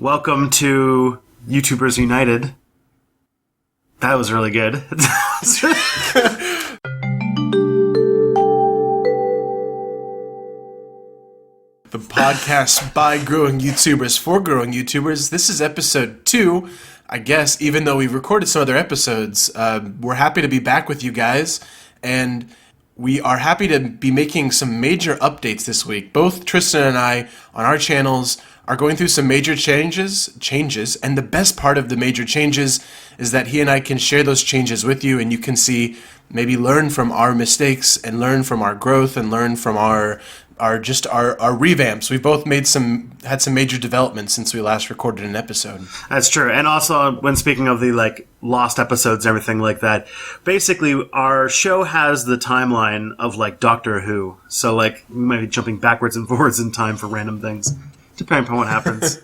Welcome to YouTubers United. That was really good. The podcast by growing YouTubers for growing YouTubers. This is episode 2, I guess, even though we've recorded some other episodes. We're happy to be back with you guys, and we are happy to be making some major updates this week. Both Tristan and I, on our channels, are going through some major changes, and the best part of the major changes is that he and I can share those changes with you, and you can see, maybe learn from our mistakes, and learn from our growth, and learn from our revamps. We've both had some major developments since we last recorded an episode. That's true. And also, when speaking of the lost episodes and everything like that, basically our show has the timeline of Doctor Who. So we might be jumping backwards and forwards in time for random things, depending upon what happens.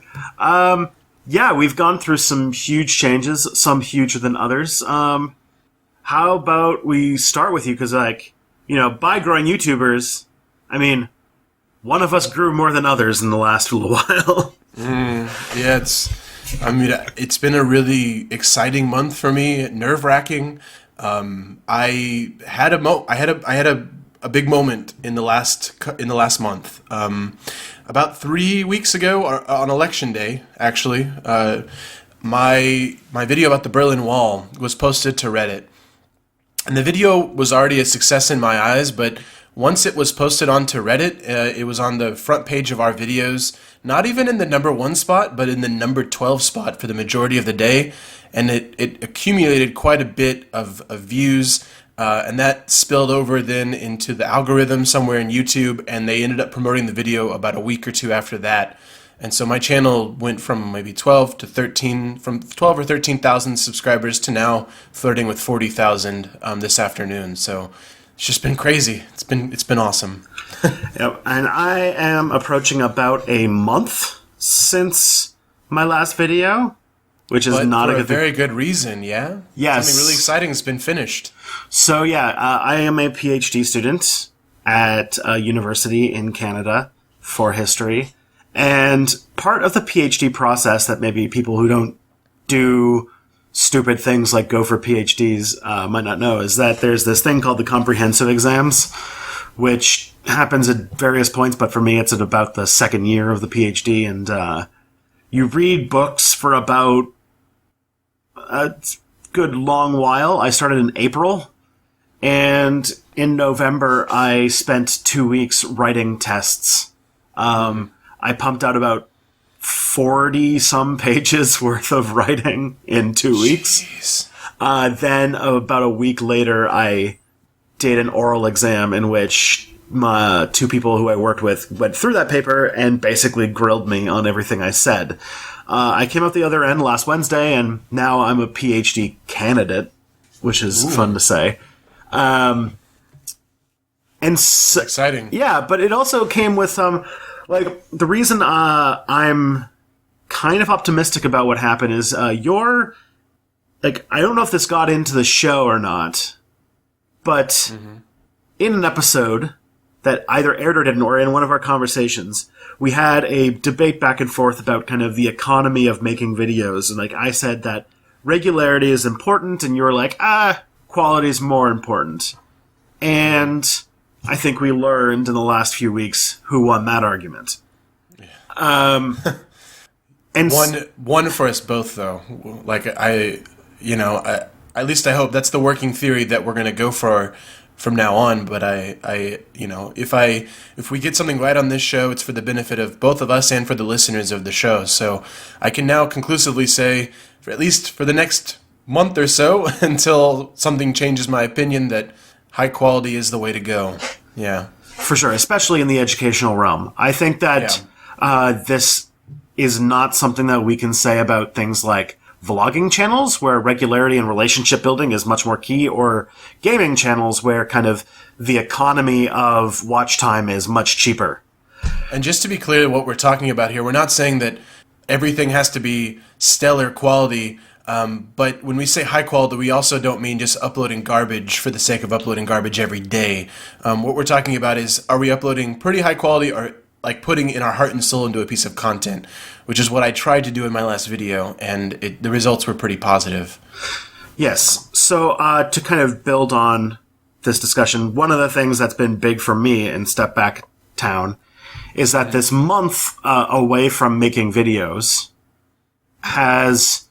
Yeah, we've gone through some huge changes, some huger than others. How about we start with you? Because by growing YouTubers, one of us grew more than others in the last little while. Yeah, it's been a really exciting month for me, nerve-wracking. I had a big moment in the last month. About 3 weeks ago, on election day, actually, my video about the Berlin Wall was posted to Reddit, and the video was already a success in my eyes, but once it was posted onto Reddit, it was on the front page of our videos, not even in the number 1 spot, but in the number 12 spot for the majority of the day. And it accumulated quite a bit of views, and that spilled over then into the algorithm somewhere in YouTube, and they ended up promoting the video about a week or two after that. And so my channel went from maybe 12 or 13,000 subscribers to now flirting with 40,000 this afternoon. So it's just been crazy. It's been awesome. Yep, and I am approaching about a month since my last video, which is not a very good reason. Yeah. Yes. Something really exciting has been finished. So I am a PhD student at a university in Canada for history, and part of the PhD process that maybe people who don't do stupid things like go for PhDs might not know is that there's this thing called the comprehensive exams, which happens at various points, but for me it's at about the second year of the PhD, and you read books for about a good long while. I started in April, and in November I spent 2 weeks writing tests. I pumped out about 40-some pages worth of writing in 2 weeks. Jeez. Then about a week later, I did an oral exam in which my 2 people who I worked with went through that paper and basically grilled me on everything I said. I came out the other end last Wednesday, and now I'm a PhD candidate, which is fun to say. And exciting. Yeah, but it also came with the reason I'm kind of optimistic about what happened is I don't know if this got into the show or not, but in an episode that either aired or didn't, or in one of our conversations, we had a debate back and forth about kind of the economy of making videos, and I said that regularity is important, and you were like, quality is more important. And I think we learned in the last few weeks who won that argument. Yeah. And one for us both, though. At least I hope that's the working theory that we're going to go for from now on. But if we get something right on this show, it's for the benefit of both of us and for the listeners of the show. So I can now conclusively say, at least for the next month or so, until something changes my opinion, that high quality is the way to go. Yeah. For sure, especially in the educational realm. I think that this is not something that we can say about things like vlogging channels, where regularity and relationship building is much more key, or gaming channels, where kind of the economy of watch time is much cheaper. And just to be clear what we're talking about here, we're not saying that everything has to be stellar quality. But when we say high quality, we also don't mean just uploading garbage for the sake of uploading garbage every day. What we're talking about is, are we uploading pretty high quality, or like putting in our heart and soul into a piece of content, which is what I tried to do in my last video, and the results were pretty positive. Yes. So to kind of build on this discussion, one of the things that's been big for me in Step Back Town is that this month away from making videos has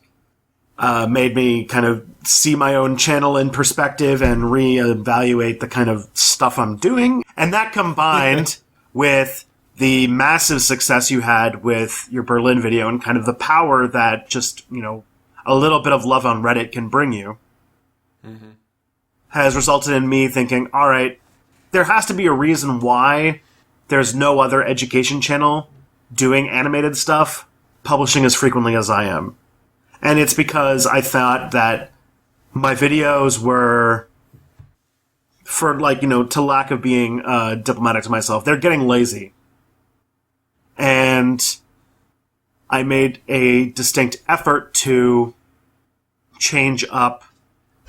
made me kind of see my own channel in perspective and reevaluate the kind of stuff I'm doing. And that combined with the massive success you had with your Berlin video and kind of the power that just, you know, a little bit of love on Reddit can bring you, has resulted in me thinking, all right, there has to be a reason why there's no other education channel doing animated stuff, publishing as frequently as I am. And it's because I thought that my videos were, for like, you know, to lack of being diplomatic to myself, they're getting lazy. And I made a distinct effort to change up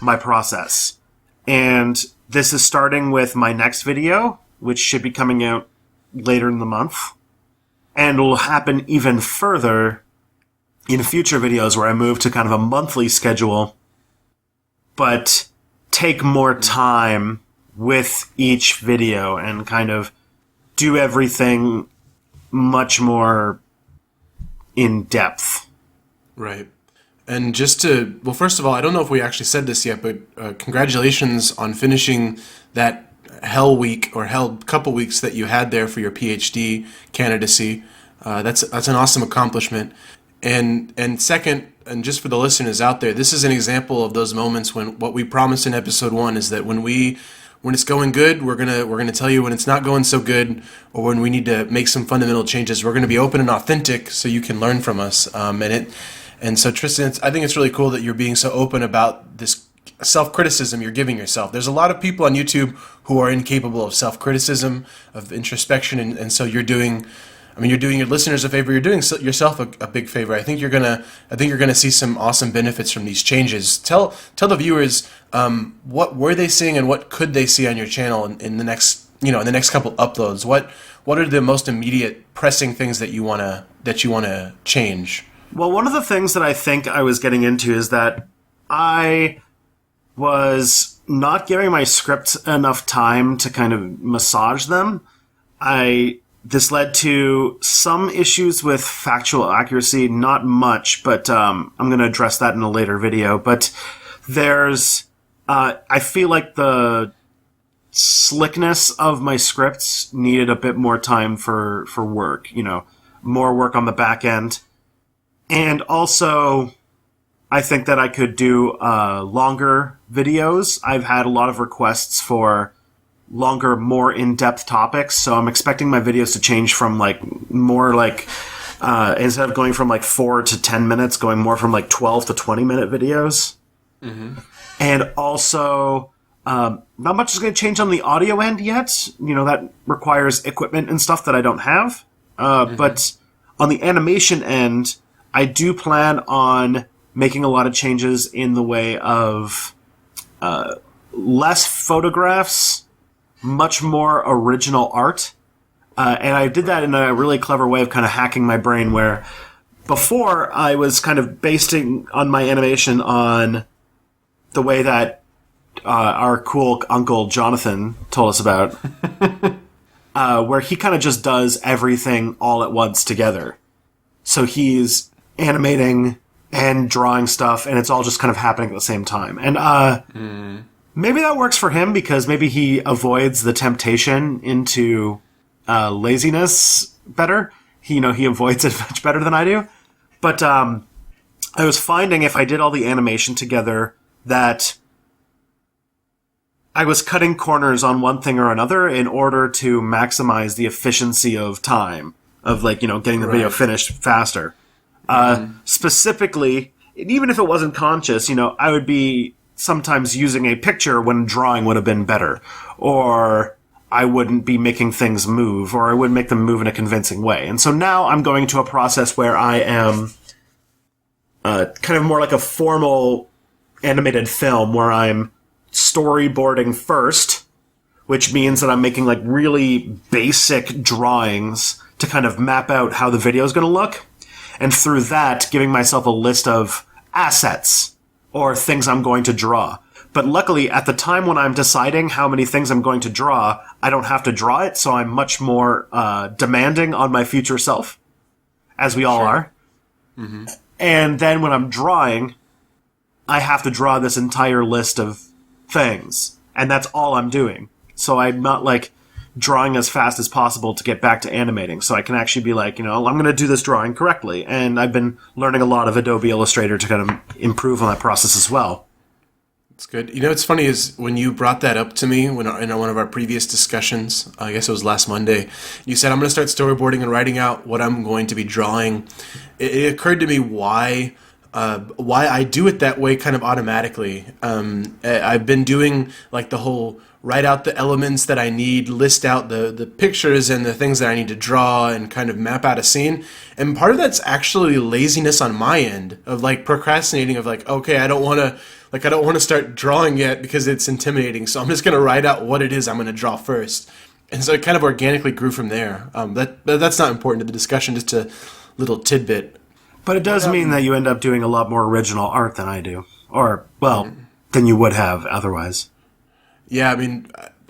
my process. And this is starting with my next video, which should be coming out later in the month. And will happen even further in future videos where I move to kind of a monthly schedule, but take more time with each video and kind of do everything much more in depth. Right. And just to, well, first of all, I don't know if we actually said this yet, but congratulations on finishing that hell week or hell couple weeks that you had there for your PhD candidacy. That's an awesome accomplishment. And second, and just for the listeners out there, this is an example of those moments when what we promised in episode 1 is that when it's going good, we're gonna tell you when it's not going so good, or when we need to make some fundamental changes. We're gonna be open and authentic so you can learn from us. And so Tristan, I think it's really cool that you're being so open about this self-criticism you're giving yourself. There's a lot of people on YouTube who are incapable of self-criticism, of introspection, and so you're doing your listeners a favor. You're doing yourself a big favor. I think you're gonna see some awesome benefits from these changes. Tell the viewers what were they seeing and what could they see on your channel in the next couple uploads. What are the most immediate pressing things that you wanna change? Well, one of the things that I think I was getting into is that I was not giving my scripts enough time to kind of massage them. This led to some issues with factual accuracy, not much, but I'm going to address that in a later video. But I feel like the slickness of my scripts needed a bit more time for work, you know, more work on the back end. And also, I think that I could do longer videos. I've had a lot of requests for longer, more in-depth topics, so I'm expecting my videos to change from instead of going from 4 to 10 minutes, going more from 12 to 20-minute videos. Mm-hmm. And also, not much is going to change on the audio end yet. You know, that requires equipment and stuff that I don't have. But on the animation end, I do plan on making a lot of changes in the way of less photographs, much more original art. And I did that in a really clever way of kind of hacking my brain, where before I was kind of basing on my animation on the way that our cool uncle Jonathan told us about, where he kind of just does everything all at once together. So he's animating and drawing stuff, and it's all just kind of happening at the same time. And maybe that works for him because maybe he avoids the temptation into laziness better. He avoids it much better than I do. But I was finding if I did all the animation together that I was cutting corners on one thing or another in order to maximize the efficiency of time, of getting the video finished faster. Specifically, even if it wasn't conscious, I would be sometimes using a picture when drawing would have been better, or I wouldn't be making things move, or I wouldn't make them move in a convincing way. And so now I'm going to a process where I am kind of more like a formal animated film, where I'm storyboarding first, which means that I'm making like really basic drawings to kind of map out how the video is going to look. And through that, giving myself a list of assets or things I'm going to draw. But luckily, at the time when I'm deciding how many things I'm going to draw, I don't have to draw it, so I'm much more demanding on my future self, as we all are. Mm-hmm. And then when I'm drawing, I have to draw this entire list of things, and that's all I'm doing. So I'm not, like, drawing as fast as possible to get back to animating, so I can actually be like, I'm going to do this drawing correctly. And I've been learning a lot of Adobe Illustrator to kind of improve on that process as well. It's good. What's funny is when you brought that up to me in one of our previous discussions, I guess it was last Monday, you said, I'm going to start storyboarding and writing out what I'm going to be drawing. It occurred to me why I do it that way kind of automatically. I've been doing like the whole write out the elements that I need, list out the pictures and the things that I need to draw and kind of map out a scene. And part of that's actually laziness on my end of like procrastinating of like, okay, I don't want to start drawing yet because it's intimidating. So I'm just going to write out what it is I'm going to draw first. And so it kind of organically grew from there. That's not important to the discussion, just a little tidbit. But it does mean that you end up doing a lot more original art than I do. Or, well, than you would have otherwise. Yeah,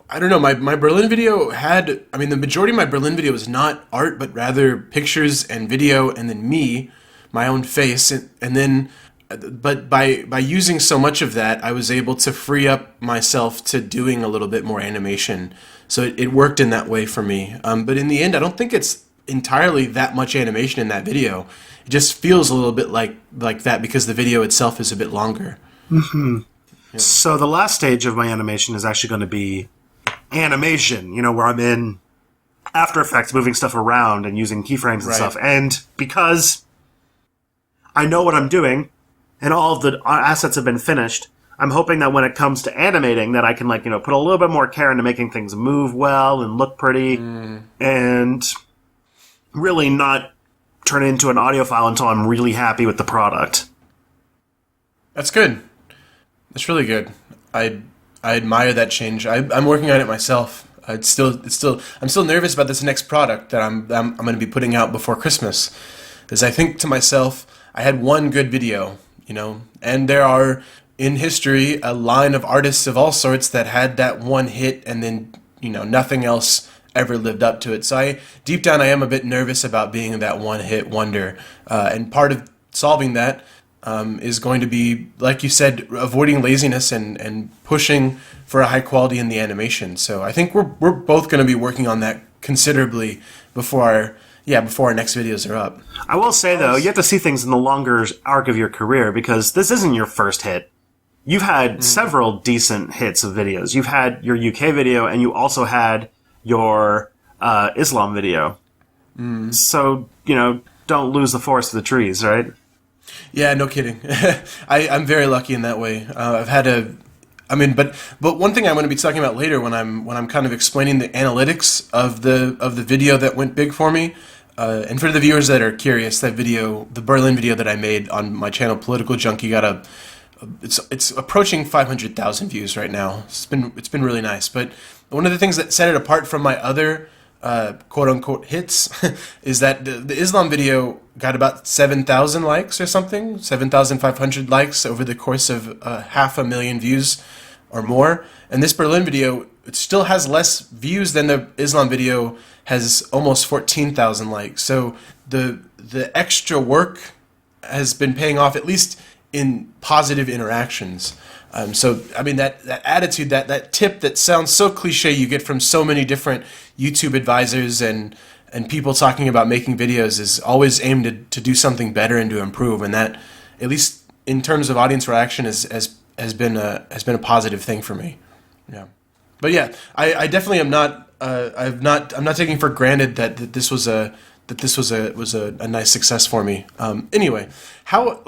I don't know. My Berlin video the majority of my Berlin video was not art, but rather pictures and video, and then me, my own face. And then, but by using so much of that, I was able to free up myself to doing a little bit more animation. So it worked in that way for me. But in the end, I don't think it's entirely that much animation in that video. It just feels a little bit like that because the video itself is a bit longer. Mm-hmm. Yeah. So the last stage of my animation is actually going to be animation, where I'm in After Effects moving stuff around and using keyframes and stuff. And because I know what I'm doing and all of the assets have been finished, I'm hoping that when it comes to animating that I can put a little bit more care into making things move well and look pretty and really not turn it into an audio file until I'm really happy with the product. That's good. That's really good. I admire that change. I'm working on it myself. I'm still nervous about this next product that I'm going to be putting out before Christmas. Because I think to myself, I had one good video, and there are in history a line of artists of all sorts that had that one hit and then, nothing else ever lived up to it. So deep down I am a bit nervous about being that one hit wonder. And part of solving that is going to be, like you said, avoiding laziness and pushing for a high quality in the animation. So I think we're both going to be working on that considerably before our next videos are up. I will say, though, you have to see things in the longer arc of your career because this isn't your first hit. You've had several decent hits of videos. You've had your UK video and you also had your Islam video. So, don't lose the forest for the trees, right? Yeah, no kidding. I'm very lucky in that way. I've had but one thing I'm going to be talking about later when I'm kind of explaining the analytics of the video that went big for me, and for the viewers that are curious, that video, the Berlin video that I made on my channel, Political Junkie, it's approaching 500,000 views right now. It's been really nice. But one of the things that set it apart from my other quote-unquote hits is that the Islam video got about 7,000 likes or something, 7,500 likes over the course of 500,000 views or more. And this Berlin video, it still has less views than the Islam video, has almost 14,000 likes. So the extra work has been paying off, at least in positive interactions. That attitude, that tip that sounds so cliche you get from so many different YouTube advisors and people talking about making videos is always aimed to do something better and to improve. And that, at least in terms of audience reaction, has been a positive thing for me. Yeah. But yeah, I definitely am not. I'm not taking for granted that this was a nice success for me. Anyway, how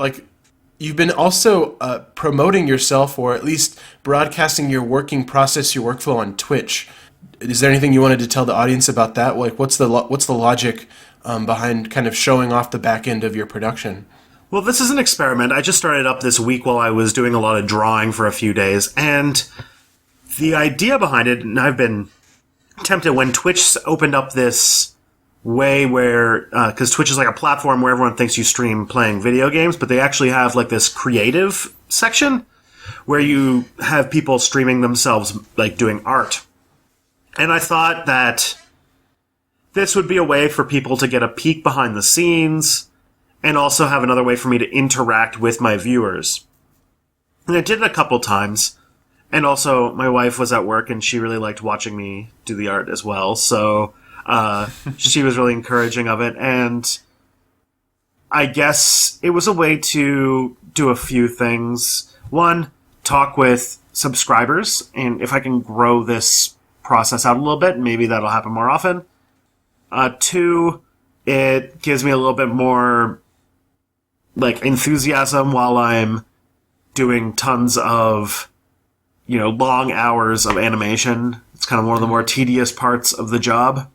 you've been also promoting yourself, or at least broadcasting your working process, your workflow on Twitch. Is there anything you wanted to tell the audience about that? What's the logic behind kind of showing off the back end of your production? Well, this is an experiment. I just started up this week while I was doing a lot of drawing for a few days, and the idea behind it, and I've been tempted when Twitch opened up this way where, because Twitch is like a platform where everyone thinks you stream playing video games, but they actually have like this creative section where you have people streaming themselves, like doing art. And I thought that this would be a way for people to get a peek behind the scenes and also have another way for me to interact with my viewers. And I did it a couple times. And also, my wife was at work, and she really liked watching me do the art as well. So she was really encouraging of it. And I guess it was a way to do a few things. One, talk with subscribers. And if I can grow this process out a little bit, maybe that'll happen more often. Two, it gives me a little bit more like enthusiasm while I'm doing tons of long hours of animation. It's kind of one of the more tedious parts of the job.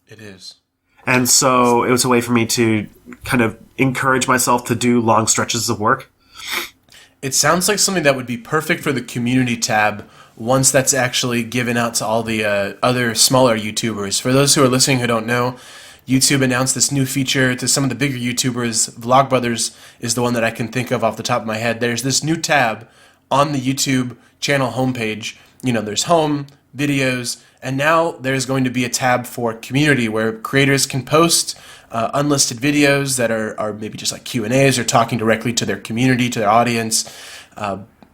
It is. And so it was a way for me to kind of encourage myself to do long stretches of work. It sounds like something that would be perfect for the community tab once that's actually given out to all the other smaller YouTubers. For those who are listening who don't know, YouTube announced this new feature to some of the bigger YouTubers. Vlogbrothers is the one that I can think of off the top of my head. There's this new tab on the YouTube channel homepage. There's home, videos, and now there's going to be a tab for community where creators can post unlisted videos that are maybe just like Q&As or talking directly to their community, to their audience,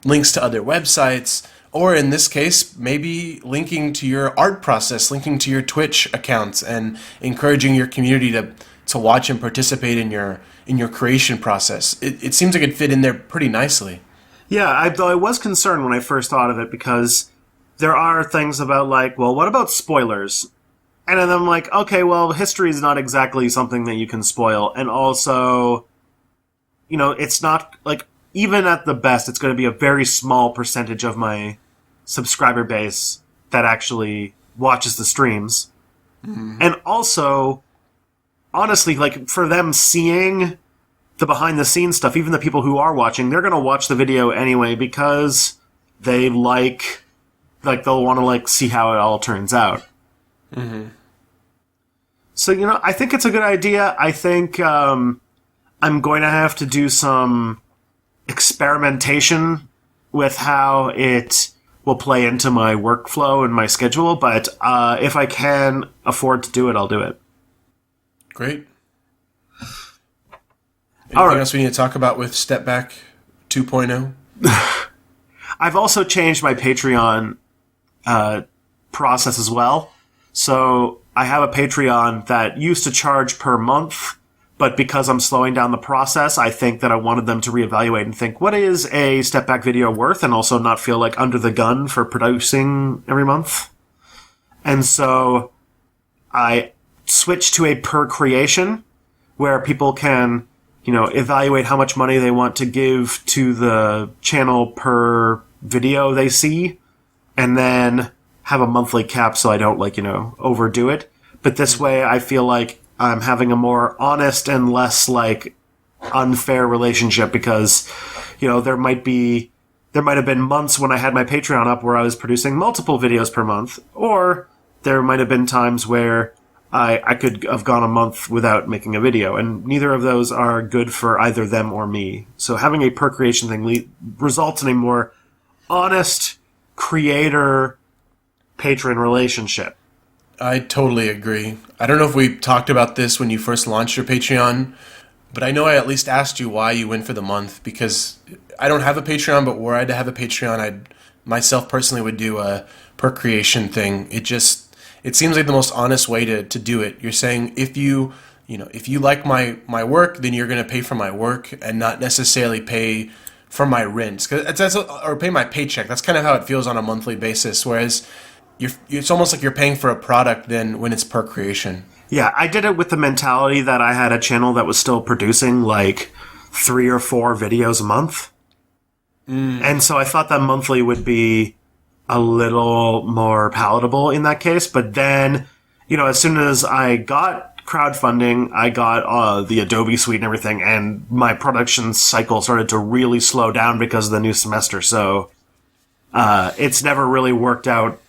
links to other websites, or in this case, maybe linking to your art process, linking to your Twitch accounts, and encouraging your community to watch and participate in your creation process. It seems like it fit in there pretty nicely. Yeah, though I was concerned when I first thought of it because there are things about like, well, what about spoilers? And then I'm like, okay, well, history is not exactly something that you can spoil. And also, it's not like, even at the best, it's going to be a very small percentage of my subscriber base that actually watches the streams. Mm-hmm. And also, honestly, like for them seeing the behind the scenes stuff, even the people who are watching, they're going to watch the video anyway because they they'll want to see how it all turns out. Mm-hmm. So, I think it's a good idea. I think I'm going to have to do some experimentation with how it will play into my workflow and my schedule, but if I can afford to do it, I'll do it. Great. Anything else we need to talk about with Step Back 2.0? I've also changed my Patreon process as well. So I have a Patreon that used to charge per month, but because I'm slowing down the process, I think that I wanted them to reevaluate and think, what is a Step Back video worth? And also not feel like under the gun for producing every month. And so I switched to a per creation where people can evaluate how much money they want to give to the channel per video they see, and then have a monthly cap so I don't overdo it. But this way I feel like I'm having a more honest and less unfair relationship because, there might have been months when I had my Patreon up where I was producing multiple videos per month, or there might have been times where I could have gone a month without making a video, and neither of those are good for either them or me. So having a per creation thing results in a more honest creator-patron relationship. I totally agree. I don't know if we talked about this when you first launched your Patreon, but I know I at least asked you why you went for the month, because I don't have a Patreon, but were I to have a Patreon, I myself personally would do a per creation thing. It seems like the most honest way to do it. You're saying if you like my work, then you're going to pay for my work and not necessarily pay for my rent, or pay my paycheck. That's kind of how it feels on a monthly basis. Whereas it's almost like you're paying for a product then when it's per creation. Yeah, I did it with the mentality that I had a channel that was still producing 3 or 4 videos a month. And so I thought that monthly would be a little more palatable in that case. But then, as soon as I got crowdfunding, I got the Adobe suite and everything, and my production cycle started to really slow down because of the new semester. So it's never really worked out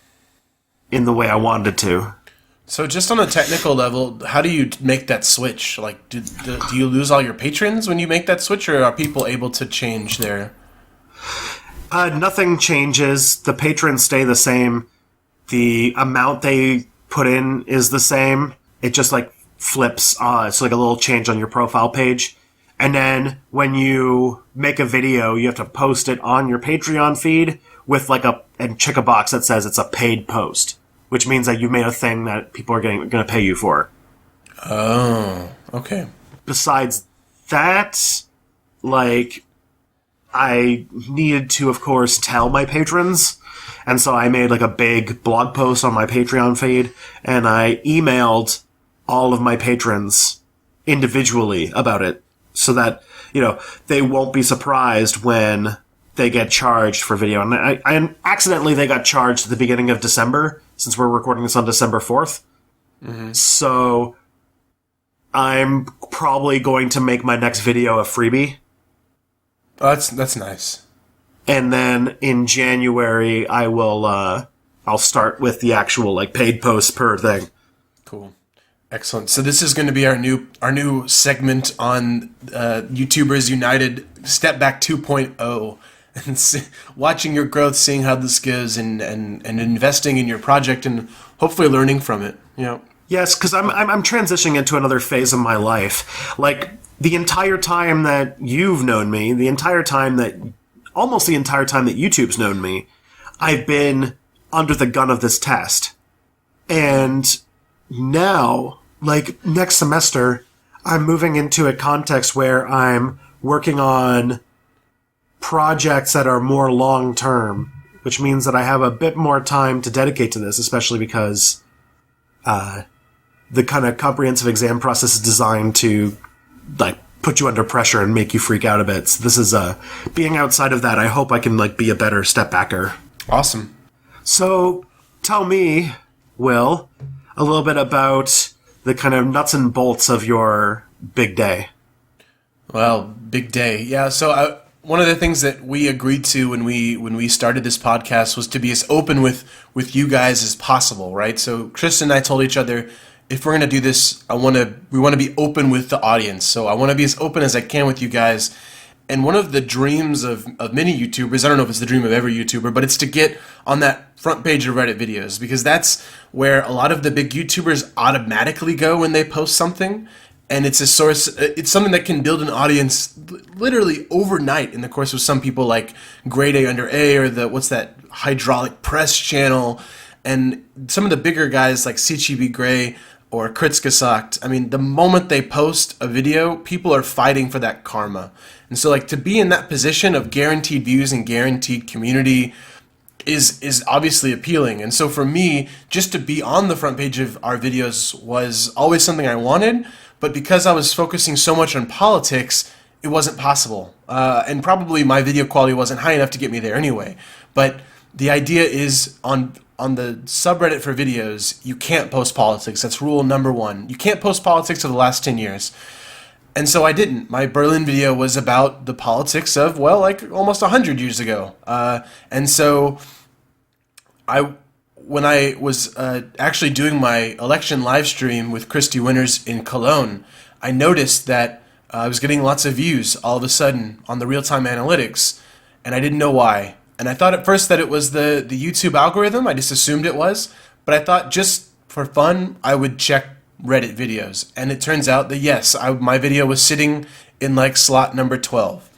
in the way I wanted it to. So just on a technical level, how do you make that switch? Like, do you lose all your patrons when you make that switch, or are people able to change their... Nothing changes. The patrons stay the same. The amount they put in is the same. It just like flips. It's like a little change on your profile page. And then when you make a video, you have to post it on your Patreon feed with like and check a box that says it's a paid post, which means that you made a thing that people are going to pay you for. Oh, okay. Besides that, like, I needed to, of course, tell my patrons. And so I made like a big blog post on my Patreon feed, and I emailed all of my patrons individually about it so that, they won't be surprised when they get charged for video. And I accidentally, they got charged at the beginning of December, since we're recording this on December 4th. Mm-hmm. So I'm probably going to make my next video a freebie. Oh, that's nice. And then in January, I will, I'll start with the actual, like, paid posts per thing. Cool. Excellent. So this is going to be our new segment on YouTubers United Step Back 2.0, and watching your growth, seeing how this goes, and investing in your project, and hopefully learning from it. Yes, because I'm transitioning into another phase of my life. Like, the entire time that you've known me, almost the entire time that YouTube's known me, I've been under the gun of this test. And now, like, next semester, I'm moving into a context where I'm working on projects that are more long-term, which means that I have a bit more time to dedicate to this, especially because the kind of comprehensive exam process is designed to, like, put you under pressure and make you freak out a bit. So this is, being outside of that, I hope I can, like, be a better step backer. Awesome. So, tell me, Will, a little bit about the kind of nuts and bolts of your big day. Well, big day. Yeah, so one of the things that we agreed to when we started this podcast was to be as open with you guys as possible, right? So Tristan and I told each other, if we're going to do this, we want to be open with the audience. So I want to be as open as I can with you guys. And one of the dreams of many YouTubers, I don't know if it's the dream of every YouTuber, but it's to get on that front page of Reddit videos, because that's where a lot of the big YouTubers automatically go when they post something. And it's it's something that can build an audience literally overnight in the course of some people like Grade A Under A, or what's that, Hydraulic Press channel. And some of the bigger guys like CGB Gray or Kritskasakt, I mean, the moment they post a video, people are fighting for that karma. And so, like, to be in that position of guaranteed views and guaranteed community is obviously appealing. And so for me, just to be on the front page of our videos was always something I wanted, but because I was focusing so much on politics, it wasn't possible. And probably my video quality wasn't high enough to get me there anyway. But the idea is on the subreddit for videos, you can't post politics. That's rule number 1. You can't post politics for the last 10 years. And so I didn't. My Berlin video was about the politics of, well, like almost 100 years ago. And so when I was actually doing my election live stream with Christy Winters in Cologne, I noticed that I was getting lots of views all of a sudden on the real-time analytics, and I didn't know why. And I thought at first that it was the YouTube algorithm. I just assumed it was. But I thought just for fun, I would check Reddit videos. And it turns out that, yes, my video was sitting in like slot number 12.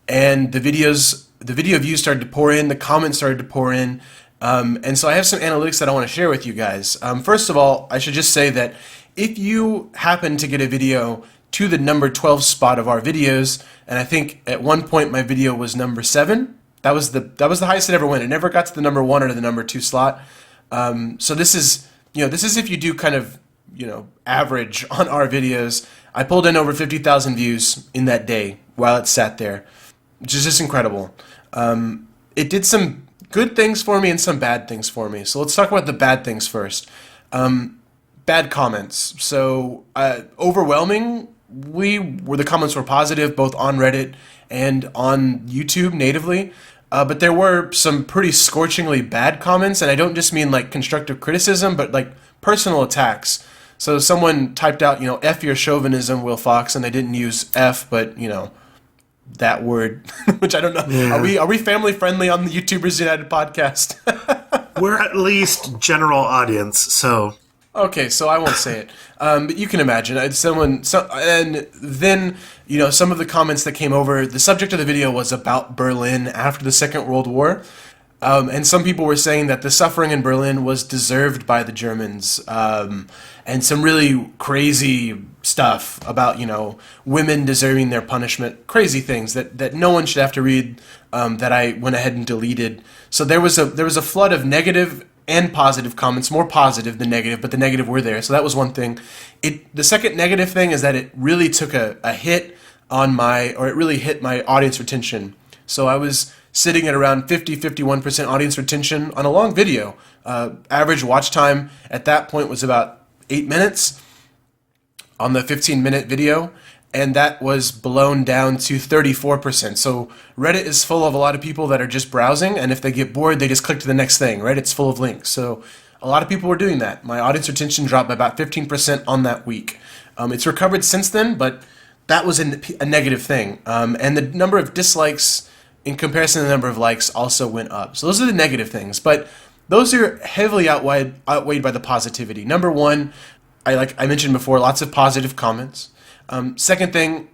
And the video views started to pour in, the comments started to pour in. And so I have some analytics that I want to share with you guys. First of all, I should just say that if you happen to get a video to the number 12 spot of our videos, and I think at one point my video was number 7, that was the highest it ever went. It never got to the number 1 or the number 2 slot. So this is if you do kind of, average on our videos. I pulled in over 50,000 views in that day while it sat there, which is just incredible. It did some good things for me and some bad things for me. So let's talk about the bad things first. Bad comments. So overwhelming, the comments were positive both on Reddit and on YouTube natively. But there were some pretty scorchingly bad comments, and I don't just mean like constructive criticism, but like personal attacks. So someone typed out, F your chauvinism, Will Fox, and they didn't use F, but, that word, which I don't know. Yeah. Are we family friendly on the YouTubers United podcast? We're at least general audience, so... Okay, so I won't say it. But you can imagine. And then, some of the comments that came over, the subject of the video was about Berlin after the Second World War. And some people were saying that the suffering in Berlin was deserved by the Germans. And some really crazy stuff about, women deserving their punishment. Crazy things that no one should have to read, that I went ahead and deleted. So there was a flood of negative and positive comments, more positive than negative, but the negative were there. So that was one thing. The second negative thing is that it really took a hit it really hit my audience retention. So I was sitting at around 50-51% audience retention on a long video. Average watch time at that point was about 8 minutes on the 15-minute video, and that was blown down to 34%. So Reddit is full of a lot of people that are just browsing, and if they get bored, they just click to the next thing. Reddit's full of links. So a lot of people were doing that. My audience retention dropped by about 15% on that week. It's recovered since then, but that was a negative thing. And the number of dislikes in comparison to the number of likes also went up. So those are the negative things, but those are heavily outweighed by the positivity. Number one, I mentioned before, lots of positive comments. Second thing,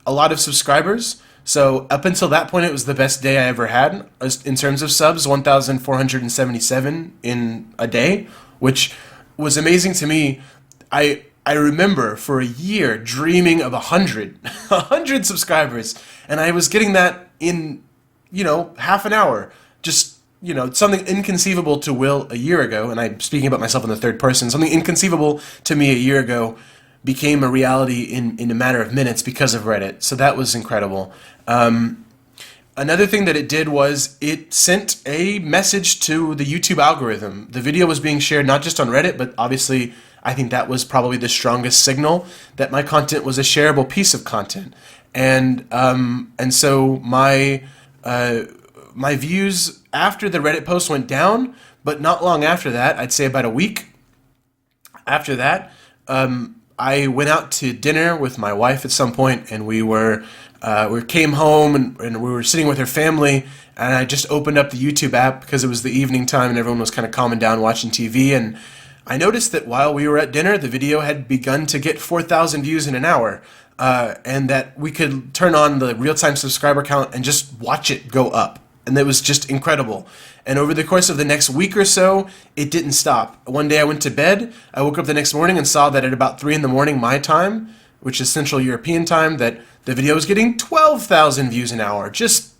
a lot of subscribers. So up until that point, it was the best day I ever had in terms of subs, 1,477 in a day, which was amazing to me. I remember for a year dreaming of 100 subscribers, and I was getting that in, half an hour. Just, something inconceivable to Will a year ago, and I'm speaking about myself in the third person, something inconceivable to me a year ago became a reality in a matter of minutes because of Reddit. So that was incredible. Another thing that it did was it sent a message to the YouTube algorithm. The video was being shared not just on Reddit, but obviously I think that was probably the strongest signal that my content was a shareable piece of content. And so my views after the Reddit post went down, but not long after that, I'd say about a week after that, I went out to dinner with my wife at some point, and we came home and we were sitting with her family, and I just opened up the YouTube app because it was the evening time and everyone was kind of calming down watching TV, and I noticed that while we were at dinner, the video had begun to get 4,000 views in an hour, and that we could turn on the real-time subscriber count and just watch it go up. And it was just incredible. And over the course of the next week or so, it didn't stop. One day I went to bed, I woke up the next morning and saw that at about 3 a.m. my time, which is Central European time, that the video was getting 12,000 views an hour. Just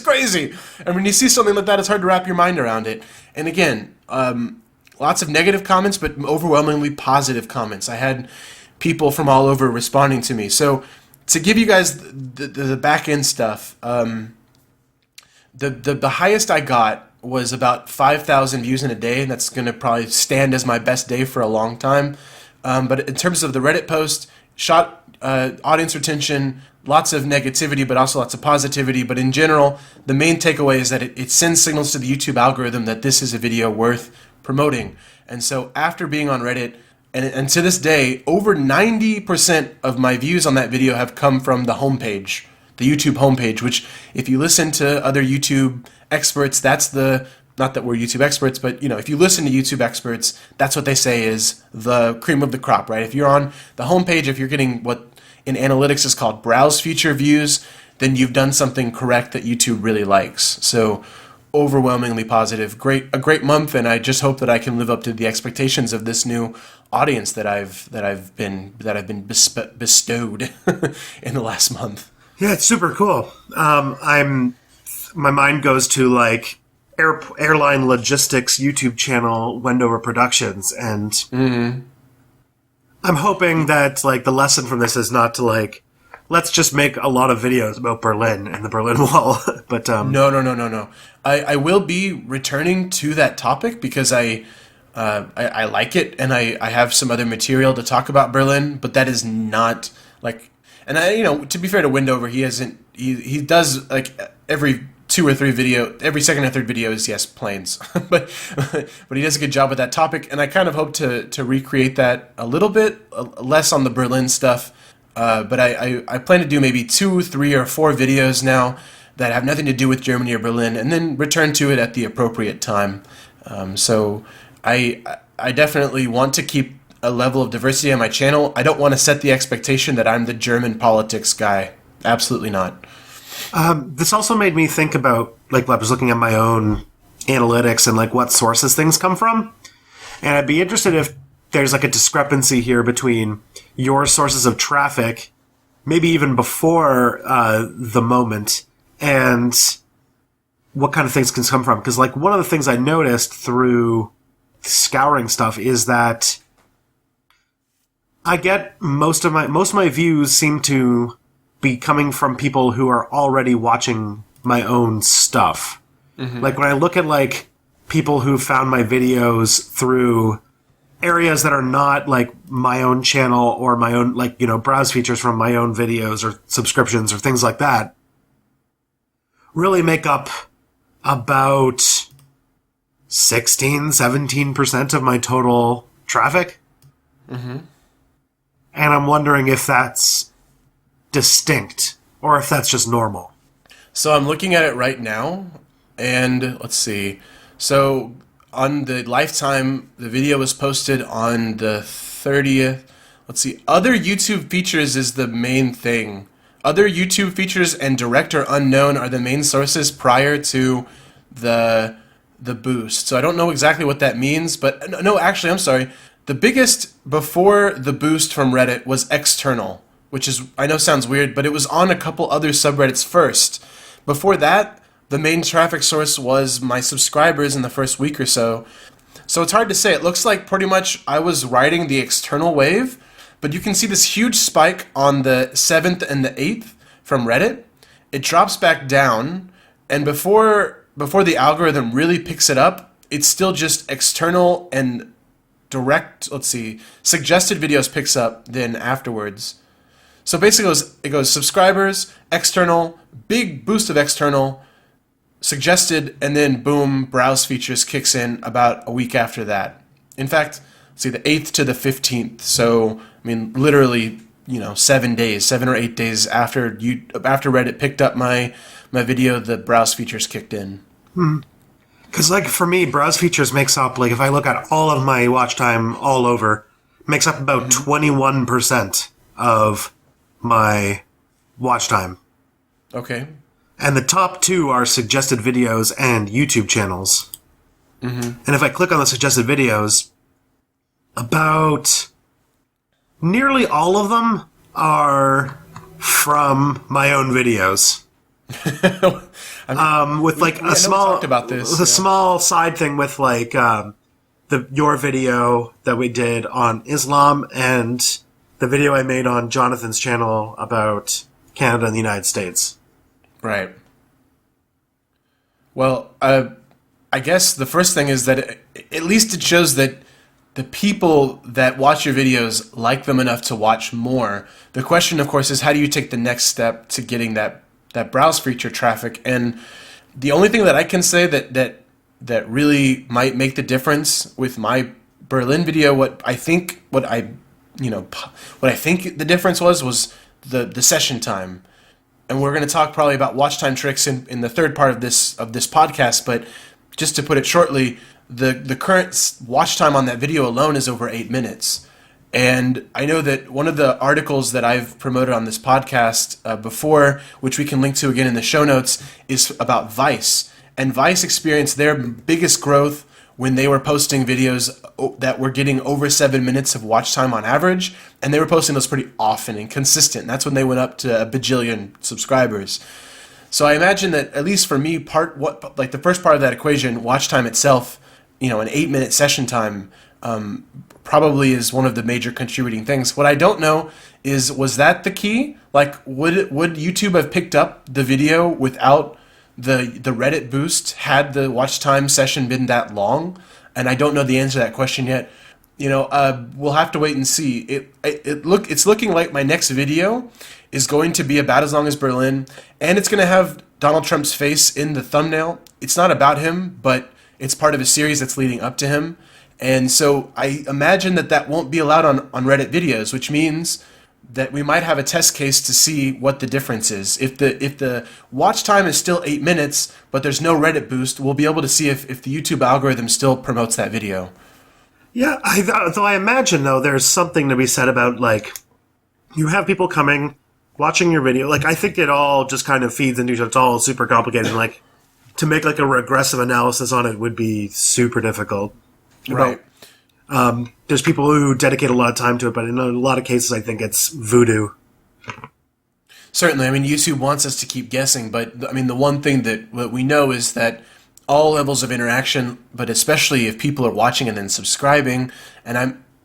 crazy. And when you see something like that, it's hard to wrap your mind around it. And again, lots of negative comments, but overwhelmingly positive comments. I had people from all over responding to me. So to give you guys the back end stuff, the highest I got was about 5,000 views in a day, and that's going to probably stand as my best day for a long time. But in terms of the Reddit post, audience retention, lots of negativity, but also lots of positivity. But in general, the main takeaway is that it sends signals to the YouTube algorithm that this is a video worth promoting. And so after being on Reddit, and to this day, over 90% of my views on that video have come from the homepage, the YouTube homepage, which if you listen to other YouTube experts, not that we're YouTube experts, but if you listen to YouTube experts, that's what they say is the cream of the crop, right? If you're on the homepage, if you're getting what in analytics is called browse feature views, then you've done something correct that YouTube really likes. So overwhelmingly positive, a great month, and I just hope that I can live up to the expectations of this new audience that I've been bestowed in the last month. Yeah, it's super cool. My mind goes to like airline logistics YouTube channel Wendover Productions, and I'm hoping that like the lesson from this is not to like let's just make a lot of videos about Berlin and the Berlin Wall. But No. I will be returning to that topic because I like it, and I have some other material to talk about Berlin, but that is not like. And to be fair to Wendover, he does like every every second or third video is, yes, planes. but he does a good job with that topic, and I kind of hope to recreate that a little bit, less on the Berlin stuff. But I plan to do maybe 2, 3, or 4 videos now that have nothing to do with Germany or Berlin, and then return to it at the appropriate time. So I definitely want to keep a level of diversity on my channel. I don't want to set the expectation that I'm the German politics guy. Absolutely not. This also made me think about, like, I was looking at my own analytics and, like, what sources things come from. And I'd be interested if there's, like, a discrepancy here between your sources of traffic, maybe even before the moment, and what kind of things can come from. Because, like, one of the things I noticed through scouring stuff is that I get most of my views seem to be coming from people who are already watching my own stuff. Mm-hmm. Like, when I look at, like, people who found my videos through areas that are not, like, my own channel or my own, like, you know, browse features from my own videos or subscriptions or things like that, really make up about 16-17% of my total traffic. Mm-hmm. And I'm wondering if that's distinct or if that's just normal. So I'm looking at it right now, and let's see. So on the Lifetime, the video was posted on the 30th. Let's see. Other YouTube features is the main thing. Other YouTube features and direct or unknown are the main sources prior to the boost. So I don't know exactly what that means, but no, actually, I'm sorry. The biggest before the boost from Reddit was external, which is, I know sounds weird, but it was on a couple other subreddits first. Before that, the main traffic source was my subscribers in the first week or so. So it's hard to say. It looks like pretty much I was riding the external wave, but you can see this huge spike on the 7th and the 8th from Reddit. It drops back down, and before the algorithm really picks it up, it's still just external and direct, suggested videos picks up then afterwards. So basically it goes subscribers, external, big boost of external, suggested, and then boom, browse features kicks in about a week after that. In fact, the 8th to the 15th. So, I mean, literally, 7 or 8 days after Reddit picked up my video, the browse features kicked in. Because, like, for me, browse features makes up, like, if I look at all of my watch time all over, makes up about 21% of my watch time. Okay. And the top 2 are suggested videos and YouTube channels. Mm-hmm. And if I click on the suggested videos, about nearly all of them are from my own videos. With like a small, talked about this. With a small side thing with like your video that we did on Islam and the video I made on Jonathan's channel about Canada and the United States. Right. Well, I guess the first thing is that at least it shows that the people that watch your videos like them enough to watch more. The question, of course, is how do you take the next step to getting that browse feature traffic? And the only thing that I can say that really might make the difference with my Berlin video, what I think the difference was the session time. And we're going to talk probably about watch time tricks in the third part of this podcast, but just to put it shortly, the current watch time on that video alone is over 8 minutes. And I know that one of the articles that I've promoted on this podcast before, which we can link to again in the show notes, is about Vice. And Vice experienced their biggest growth when they were posting videos that were getting over 7 minutes of watch time on average, and they were posting those pretty often and consistent. That's when they went up to a bajillion subscribers. So I imagine that, at least for me, the first part of that equation, watch time itself, an 8-minute session time, probably is one of the major contributing things. What I don't know is, was that the key? Like, would YouTube have picked up the video without the Reddit boost had the watch time session been that long? And I don't know the answer to that question yet. We'll have to wait and see. It's looking like my next video is going to be about as long as Berlin, and it's going to have Donald Trump's face in the thumbnail. It's not about him, but it's part of a series that's leading up to him. And so I imagine that won't be allowed on Reddit videos, which means that we might have a test case to see what the difference is. If the watch time is still 8 minutes, but there's no Reddit boost, we'll be able to see if the YouTube algorithm still promotes that video. Yeah, though I imagine, though, there's something to be said about, like, you have people coming, watching your video. Like, I think it all just kind of feeds into each other. It's all super complicated. Like, to make, like, a regressive analysis on it would be super difficult. Right. There's people who dedicate a lot of time to it, but in a lot of cases, I think it's voodoo. Certainly. I mean, YouTube wants us to keep guessing, but, I mean, the one thing that we know is that all levels of interaction, but especially if people are watching and then subscribing, and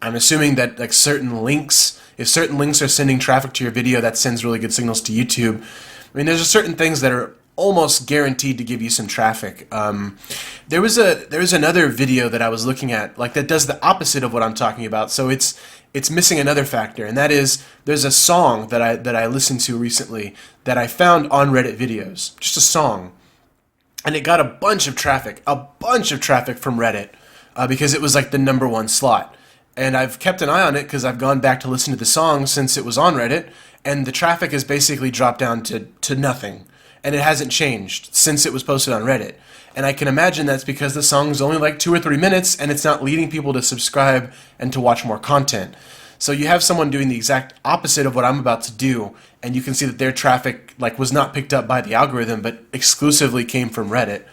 I'm assuming that, like, certain links, if certain links are sending traffic to your video, that sends really good signals to YouTube. I mean, there's certain things that are almost guaranteed to give you some traffic. There was another video that I was looking at, like, that does the opposite of what I'm talking about. So it's missing another factor, and that is there's a song that I listened to recently that I found on Reddit videos, just a song, and it got a bunch of traffic from Reddit because it was like the #1 slot. And I've kept an eye on it because I've gone back to listen to the song since it was on Reddit, and the traffic has basically dropped down to nothing. And it hasn't changed since it was posted on Reddit. And I can imagine that's because the song's only like 2 or 3 minutes, and it's not leading people to subscribe and to watch more content. So you have someone doing the exact opposite of what I'm about to do, and you can see that their traffic, like, was not picked up by the algorithm, but exclusively came from Reddit.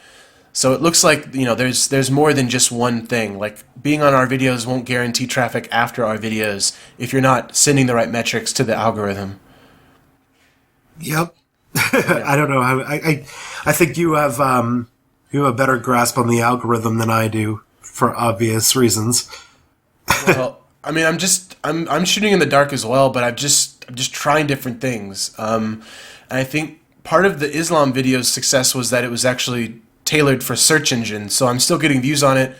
So it looks like, you know, there's more than just one thing. Like, being on our videos won't guarantee traffic after our videos if you're not sending the right metrics to the algorithm. Yep. I don't know how. I think you have a better grasp on the algorithm than I do for obvious reasons. Well, I mean, I'm shooting in the dark as well, but I'm just trying different things. And I think part of the Islam video's success was that it was actually tailored for search engines. So I'm still getting views on it,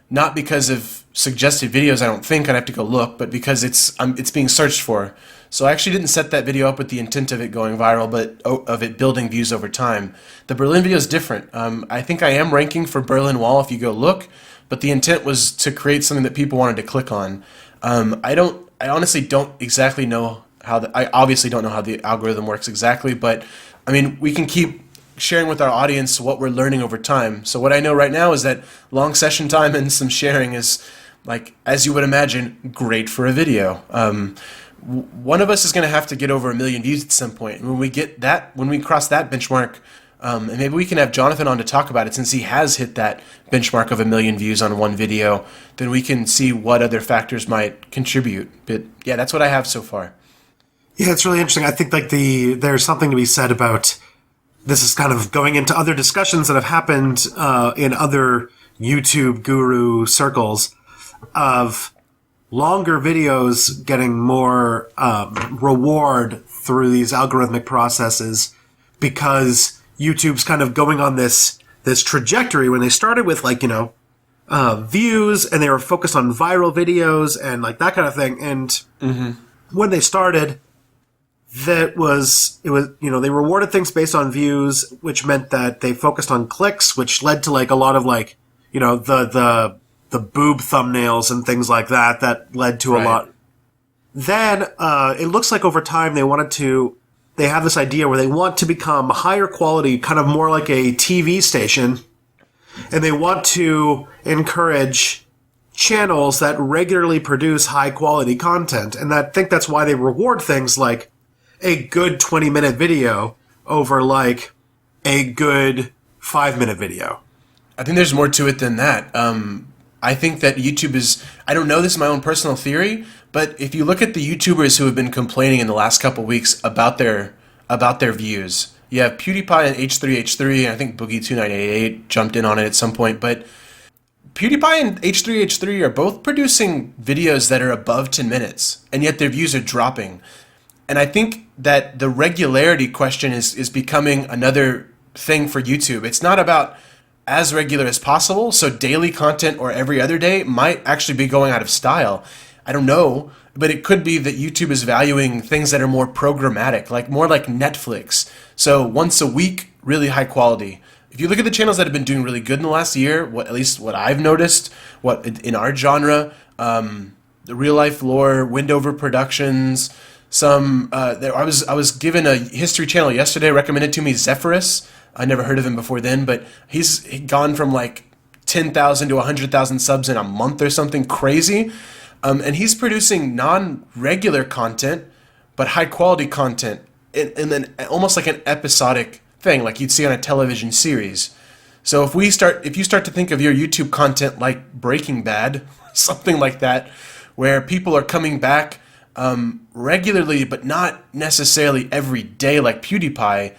not because of suggested videos. I don't think I'd have to go look, but because it's being searched for. So I actually didn't set that video up with the intent of it going viral, but of it building views over time. The Berlin video is different. I think I am ranking for Berlin Wall if you go look, but the intent was to create something that people wanted to click on. I honestly don't exactly know I obviously don't know how the algorithm works exactly, but I mean, we can keep sharing with our audience what we're learning over time. So what I know right now is that long session time and some sharing is, like, as you would imagine, great for a video. One of us is going to have to get over 1 million views at some point. When we cross that benchmark, and maybe we can have Jonathan on to talk about it, since he has hit that benchmark of 1 million views on one video, then we can see what other factors might contribute. But yeah, that's what I have so far. Yeah, it's really interesting. I think, like, there's something to be said about, this is kind of going into other discussions that have happened in other YouTube guru circles of longer videos getting more reward through these algorithmic processes, because YouTube's kind of going on this trajectory. When they started with, like, views, and they were focused on viral videos and, like, that kind of thing. And when they started, it was they rewarded things based on views, which meant that they focused on clicks, which led to, like, a lot of, like, the boob thumbnails and things like that led to a lot. Then it looks like over time they have this idea where they want to become higher quality, kind of more like a TV station, and they want to encourage channels that regularly produce high quality content. And I think that's why they reward things like a good 20-minute video over, like, a good 5-minute video. I think there's more to it than that. I think that YouTube is, I don't know, this is my own personal theory, but if you look at the YouTubers who have been complaining in the last couple of weeks about their views, you have PewDiePie and H3H3, and I think Boogie2988 jumped in on it at some point, but PewDiePie and H3H3 are both producing videos that are above 10 minutes, and yet their views are dropping. And I think that the regularity question is becoming another thing for YouTube. It's not about as regular as possible, so daily content or every other day might actually be going out of style. I don't know, but it could be that YouTube is valuing things that are more programmatic, like more like Netflix. So once a week, really high quality. If you look at the channels that have been doing really good in the last year, at least what I've noticed, what in our genre, the Real Life Lore, Windover Productions, I was given a history channel yesterday recommended to me, Zephyrus. I never heard of him before then, but he's gone from like 10,000 to 100,000 subs in a month or something crazy. And he's producing non-regular content, but high-quality content, and then almost like an episodic thing, like you'd see on a television series. So if you start to think of your YouTube content like Breaking Bad, something like that, where people are coming back regularly, but not necessarily every day like PewDiePie,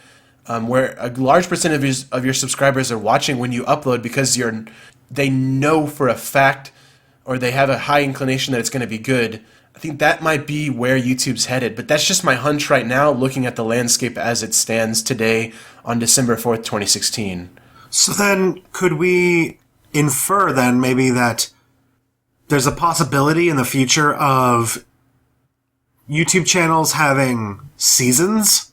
where a large percent of your subscribers are watching when you upload because they know for a fact, or they have a high inclination that it's going to be good. I think that might be where YouTube's headed, but that's just my hunch right now, looking at the landscape as it stands today on December 4th, 2016. So then, could we infer then maybe that there's a possibility in the future of YouTube channels having seasons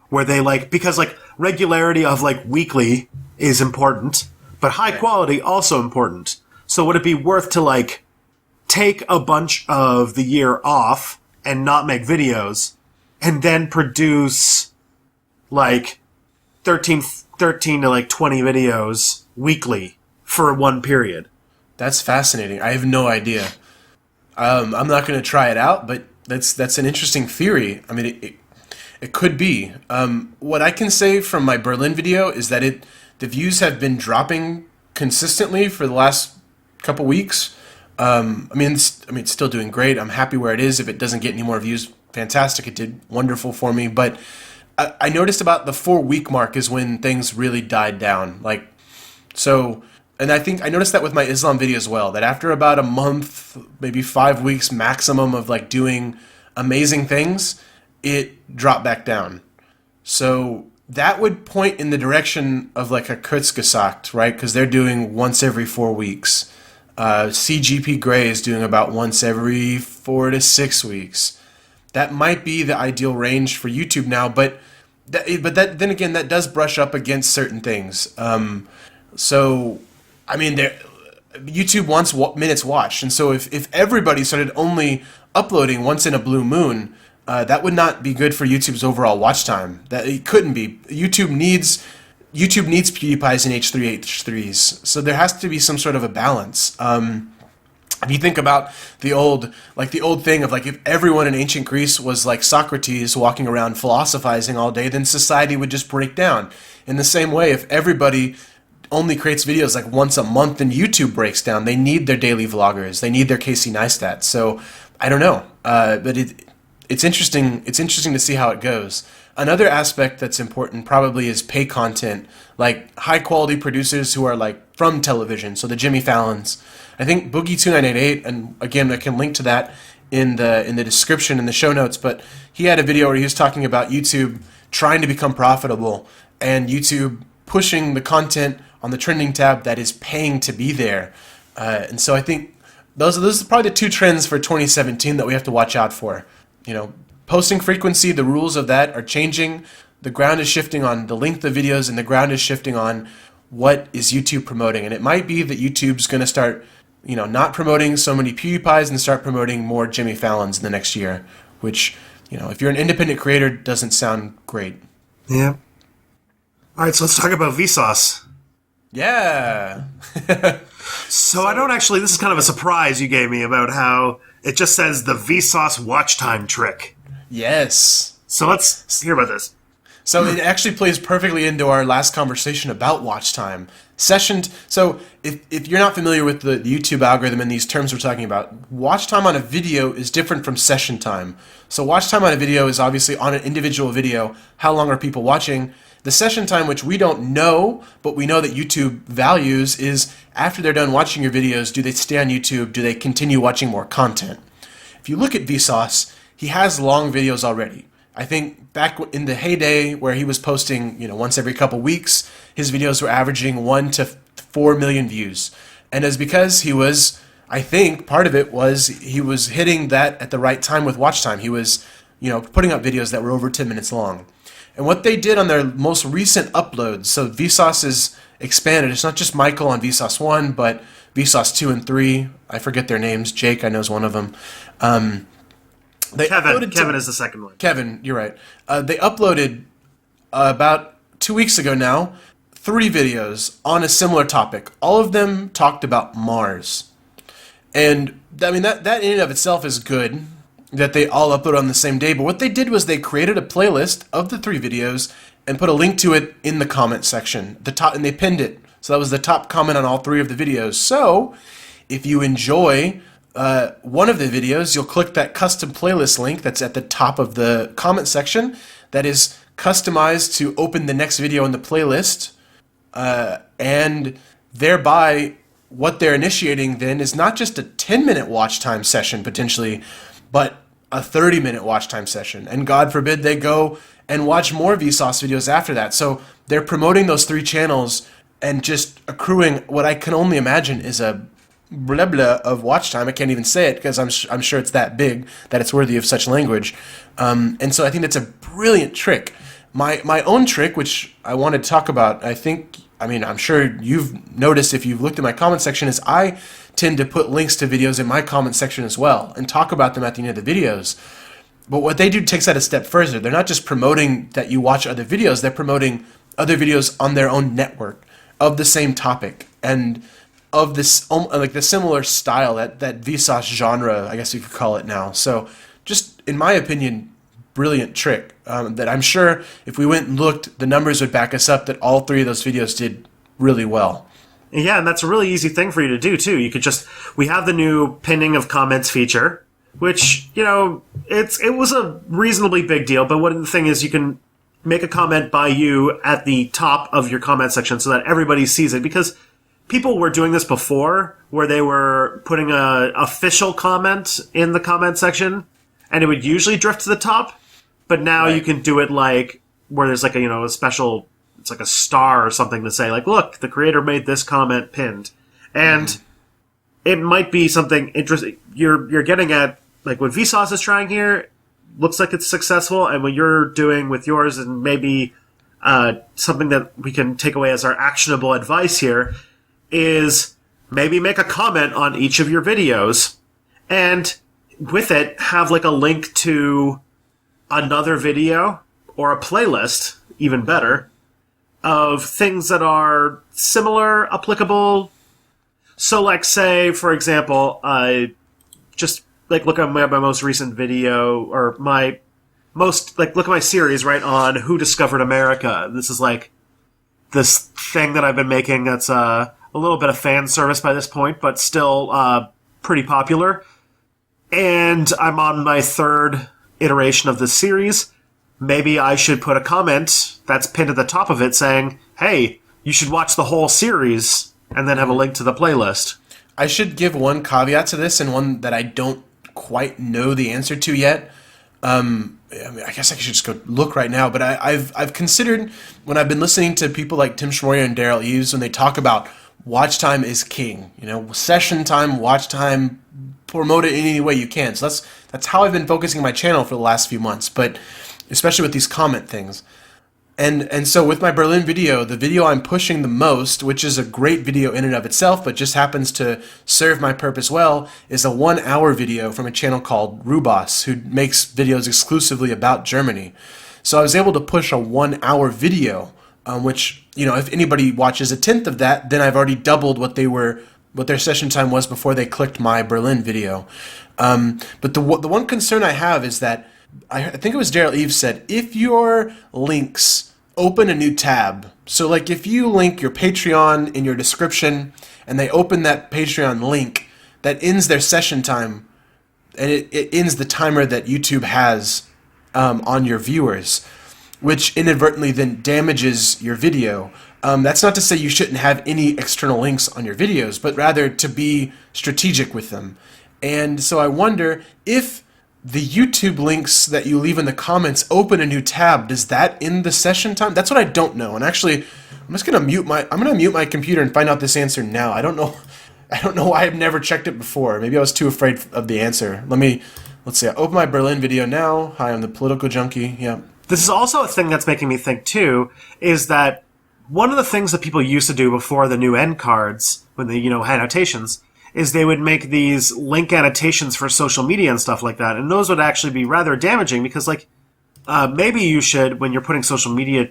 where they because regularity of weekly is important, but high quality also important. So would it be worth to take a bunch of the year off and not make videos and then produce 13 to 20 videos weekly for one period? That's fascinating. I have no idea. I'm not going to try it out, but that's an interesting theory. I mean, it could be. What I can say from my Berlin video is that the views have been dropping consistently for the last couple weeks. It's still doing great. I'm happy where it is. If it doesn't get any more views, fantastic. It did wonderful for me. But I noticed about the 4-week mark is when things really died down. And I think I noticed that with my Islam video as well, that after about a month, maybe 5 weeks maximum of doing amazing things, it dropped back down. So that would point in the direction of a Kurzgesagt, right? Because they're doing once every 4 weeks. CGP Grey is doing about once every 4 to 6 weeks. That might be the ideal range for YouTube now, but then again, that does brush up against certain things. YouTube wants minutes watched, and so if everybody started only uploading once in a blue moon, that would not be good for YouTube's overall watch time. That it couldn't be. YouTube needs PewDiePies and H3H3s, so there has to be some sort of a balance. If you think about the old thing of if everyone in ancient Greece was like Socrates walking around philosophizing all day, then society would just break down. In the same way, if everybody only creates videos once a month, then YouTube breaks down. They need their daily vloggers. They need their Casey Neistat. So I don't know, but it's interesting. It's interesting to see how it goes. Another aspect that's important probably is pay content, like high quality producers who are from television. So the Jimmy Fallons. I think Boogie2988, and again I can link to that in the description in the show notes. But he had a video where he was talking about YouTube trying to become profitable and YouTube pushing the content on the trending tab that is paying to be there. And so I think those are probably the two trends for 2017 that we have to watch out for. Posting frequency, the rules of that are changing. The ground is shifting on the length of videos, and the ground is shifting on what is YouTube promoting. And it might be that YouTube's going to start, not promoting so many PewDiePies and start promoting more Jimmy Fallons in the next year, which, if you're an independent creator, doesn't sound great. Yeah. All right, so let's talk about Vsauce. Yeah. So I don't actually, this is kind of a surprise you gave me about how it just says the Vsauce watch time trick. Yes. So let's hear about this. So it actually plays perfectly into our last conversation about watch time. So if you're not familiar with the YouTube algorithm and these terms we're talking about, watch time on a video is different from session time. So watch time on a video is obviously on an individual video. How long are people watching? The session time, which we don't know, but we know that YouTube values, is after they're done watching your videos, do they stay on YouTube? Do they continue watching more content? If you look at Vsauce, he has long videos already. I think back in the heyday where he was posting, once every couple weeks, his videos were averaging 1 to 4 million views. And it's because he was, I think part of it was he was hitting that at the right time with watch time. He was, putting up videos that were over 10 minutes long. And what they did on their most recent uploads, so Vsauce is expanded. It's not just Michael on Vsauce 1, but Vsauce 2 and 3. I forget their names. Jake, I know, is one of them. Kevin is the second one. Kevin, you're right. They uploaded about 2 weeks ago now 3 videos on a similar topic. All of them talked about Mars. And I mean, that in and of itself is good that they all upload on the same day. But what they did was they created a playlist of the 3 videos and put a link to it in the comment section. And they pinned it. So that was the top comment on all 3 of the videos. So if you enjoy one of the videos, you'll click that custom playlist link that's at the top of the comment section that is customized to open the next video in the playlist. And thereby, what they're initiating then is not just a 10-minute watch time session potentially, but a 30-minute watch time session. And God forbid they go and watch more Vsauce videos after that. So they're promoting those 3 channels and just accruing what I can only imagine is a blah blah of watch time. I can't even say it because I'm sure it's that big that it's worthy of such language. And so I think that's a brilliant trick. My own trick, which I want to talk about, I'm sure you've noticed if you've looked at my comment section, is I tend to put links to videos in my comment section as well and talk about them at the end of the videos. But what they do takes that a step further. They're not just promoting that you watch other videos, they're promoting other videos on their own network of the same topic and of this, like the similar style, that Vsauce genre, I guess you could call it now. So just, in my opinion, brilliant trick that I'm sure if we went and looked, the numbers would back us up that all 3 of those videos did really well. Yeah, and that's a really easy thing for you to do, too. You could we have the new pinning of comments feature, which, it was a reasonably big deal, but one thing is you can make a comment by you at the top of your comment section so that everybody sees it, because people were doing this before where they were putting a official comment in the comment section and it would usually drift to the top, but now you can do it like where there's like a special, it's like a star or something to say like, look, the creator made this comment pinned. And it might be something interesting. You're getting at like what Vsauce is trying here looks like it's successful, and what you're doing with yours, and maybe something that we can take away as our actionable advice here, is maybe make a comment on each of your videos, and with it, have like a link to another video or a playlist, even better, of things that are similar, applicable. So like say, for example, just like look at my most recent video, or look at my series, right, on Who Discovered America. This is like this thing that I've been making that's a little bit of fan service by this point, but still pretty popular. And I'm on my 3rd iteration of this series. Maybe I should put a comment that's pinned at the top of it saying, hey, you should watch the whole series, and then have a link to the playlist. I should give one caveat to this, and one that I don't quite know the answer to yet. I guess I should just go look right now, but I've considered, when I've been listening to people like Tim Schmoyer and Daryl Eves, when they talk about watch time is king, session time, watch time, promote it in any way you can. So that's how I've been focusing my channel for the last few months, but especially with these comment things. And so with my Berlin video, the video I'm pushing the most, which is a great video in and of itself, but just happens to serve my purpose well, is a 1-hour video from a channel called Rubos, who makes videos exclusively about Germany. So I was able to push a 1-hour video, which, if anybody watches a 1/10 of that, then I've already doubled what their session time was before they clicked my Berlin video. But the one concern I have is that, I think it was Daryl Eves said, if your links open a new tab, so like if you link your Patreon in your description and they open that Patreon link, that ends their session time, and it ends the timer that YouTube has on your viewers, which inadvertently then damages your video. That's not to say you shouldn't have any external links on your videos, but rather to be strategic with them. And so I wonder if the YouTube links that you leave in the comments open a new tab, does that end the session time? That's what I don't know. And actually, I'm gonna mute my computer and find out this answer now. I don't know why I've never checked it before. Maybe I was too afraid of the answer. Let's see. I open my Berlin video now. Hi, I'm the political junkie. Yeah. This is also a thing that's making me think, too, is that one of the things that people used to do before the new end cards, when they, annotations, is they would make these link annotations for social media and stuff like that. And those would actually be rather damaging because, maybe you should, when you're putting social media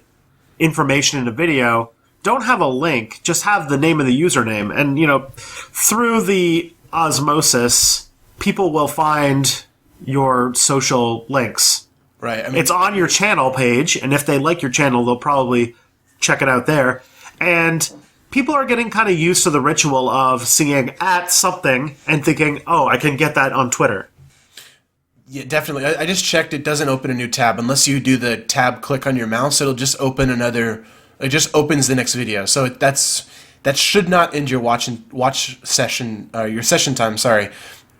information in a video, don't have a link, just have the name of the username. And, through the osmosis, people will find your social links. Right. I mean, it's on your channel page, and if they like your channel, they'll probably check it out there. And people are getting kind of used to the ritual of seeing at something and thinking, oh, I can get that on Twitter. Yeah, definitely. I just checked. It doesn't open a new tab unless you do the tab click on your mouse. It'll just open another. It just opens the next video. So that should not end your watch session. Your session time. Sorry.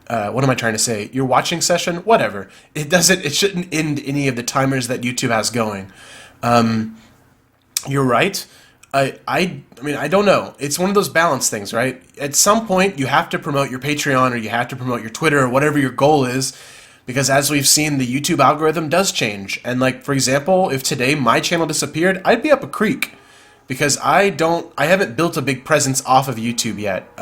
What am I trying to say? Your watching session. Whatever. It doesn't. It shouldn't end any of the timers that YouTube has going. You're right. I mean, I don't know. It's one of those balance things, right? At some point, you have to promote your Patreon or you have to promote your Twitter or whatever your goal is. Because as we've seen, the YouTube algorithm does change. And for example, if today my channel disappeared, I'd be up a creek. Because I haven't built a big presence off of YouTube yet.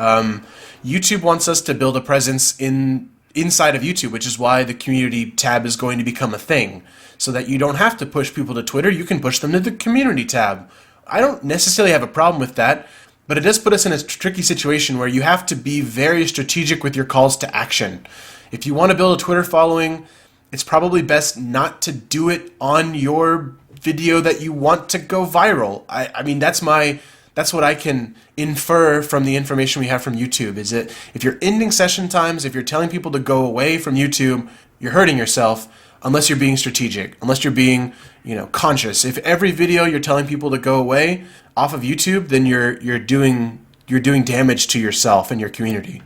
YouTube wants us to build a presence inside of YouTube, which is why the community tab is going to become a thing. So that you don't have to push people to Twitter, you can push them to the community tab. I don't necessarily have a problem with that, but it does put us in a tricky situation where you have to be very strategic with your calls to action. If you want to build a Twitter following, it's probably best not to do it on your video that you want to go viral. I mean, that's what I can infer from the information we have from YouTube, is that if you're ending session times, if you're telling people to go away from YouTube, you're hurting yourself unless you're being strategic, unless you're being, conscious. If every video you're telling people to go away off of YouTube, then you're doing damage to yourself and your community.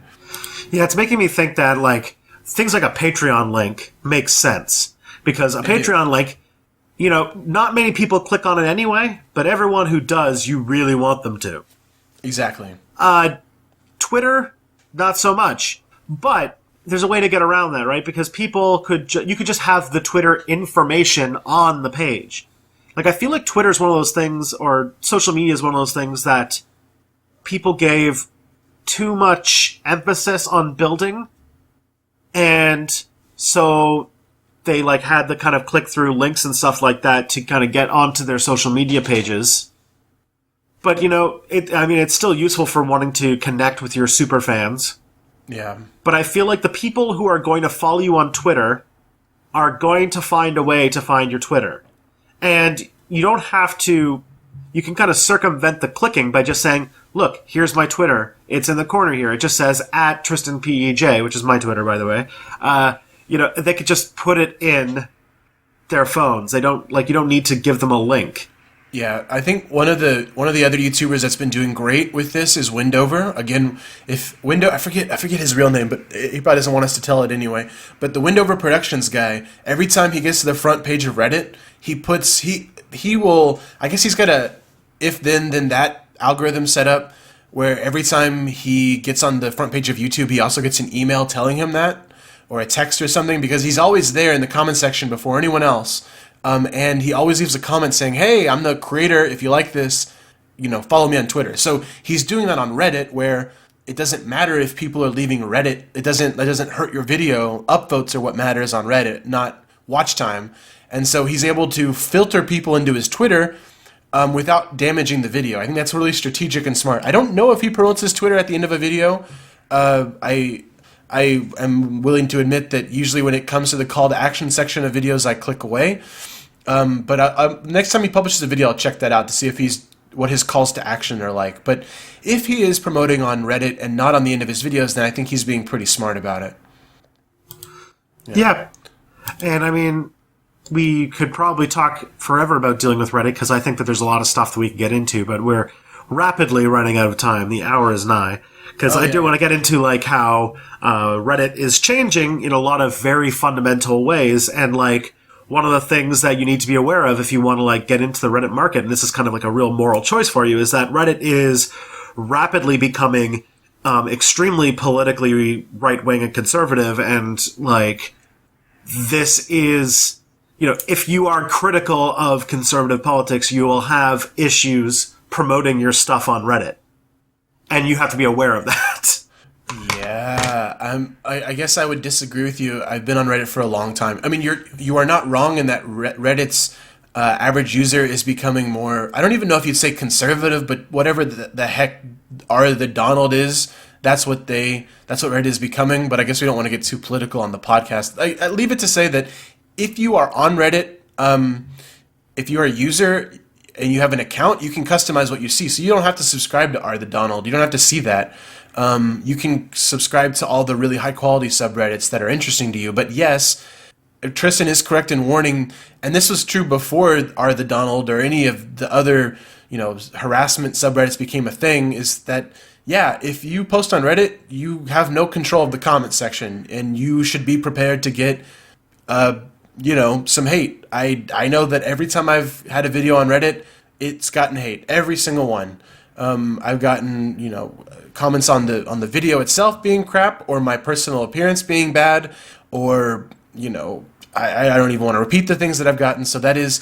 Yeah, it's making me think that things like a Patreon link makes sense because a Patreon link, not many people click on it anyway, but everyone who does, you really want them to. Exactly. Twitter, not so much, but there's a way to get around that, right? Because people you could just have the Twitter information on the page. I feel like Twitter is one of those things, or social media is one of those things that people gave too much emphasis on building. And so they had the kind of click through links and stuff like that to kind of get onto their social media pages. But it's still useful for wanting to connect with your super fans. Yeah. But I feel like the people who are going to follow you on Twitter are going to find a way to find your Twitter. And you don't have to, you can kind of circumvent the clicking by just saying, look, here's my Twitter. It's in the corner here. It just says @TristanPEJ, which is my Twitter, by the way. They could just put it in their phones. They don't you don't need to give them a link. Yeah, I think one of the other YouTubers that's been doing great with this is Windover. Again, I forget his real name, but he probably doesn't want us to tell it anyway. But the Windover Productions guy, every time he gets to the front page of Reddit, he will, I guess he's got a if then that algorithm set up where every time he gets on the front page of YouTube, he also gets an email telling him that, or a text or something, because he's always there in the comment section before anyone else. And he always leaves a comment saying, hey, I'm the creator. If you like this, follow me on Twitter. So he's doing that on Reddit, where it doesn't matter if people are leaving Reddit. That doesn't hurt your video. Upvotes are what matters on Reddit, not watch time. And so he's able to filter people into his Twitter without damaging the video. I think that's really strategic and smart. I don't know if he promotes his Twitter at the end of a video. I am willing to admit that usually when it comes to the call to action section of videos, I click away. But next time he publishes a video, I'll check that out to see what his calls to action are like. But if he is promoting on Reddit and not on the end of his videos, then I think he's being pretty smart about it. Yeah. And I mean, we could probably talk forever about dealing with Reddit because I think that there's a lot of stuff that we can get into, but we're rapidly running out of time. The hour is nigh. Because I do want to get into how Reddit is changing in a lot of very fundamental ways, and one of the things that you need to be aware of if you want to get into the Reddit market, and this is kind of a real moral choice for you, is that Reddit is rapidly becoming extremely politically right-wing and conservative, and this is if you are critical of conservative politics, you will have issues promoting your stuff on Reddit. And you have to be aware of that. Yeah, I guess I would disagree with you. I've been on Reddit for a long time. I mean, you are not wrong in that Reddit's average user is becoming more, I don't even know if you'd say conservative, but whatever the heck the Donald is, that's what Reddit is becoming. But I guess we don't want to get too political on the podcast. I leave it to say that if you are on Reddit, if you're a user and you have an account, you can customize what you see. So you don't have to subscribe to R the Donald. You don't have to see that. You can subscribe to all the really high quality subreddits that are interesting to you. But yes, Tristan is correct in warning, and this was true before R the Donald or any of the other, harassment subreddits became a thing, is that, yeah, if you post on Reddit, you have no control of the comment section, and you should be prepared to get some hate. I know that every time I've had a video on Reddit, it's gotten hate. Every single one. I've gotten, comments on the video itself being crap, or my personal appearance being bad, or, I don't even want to repeat the things that I've gotten. So that is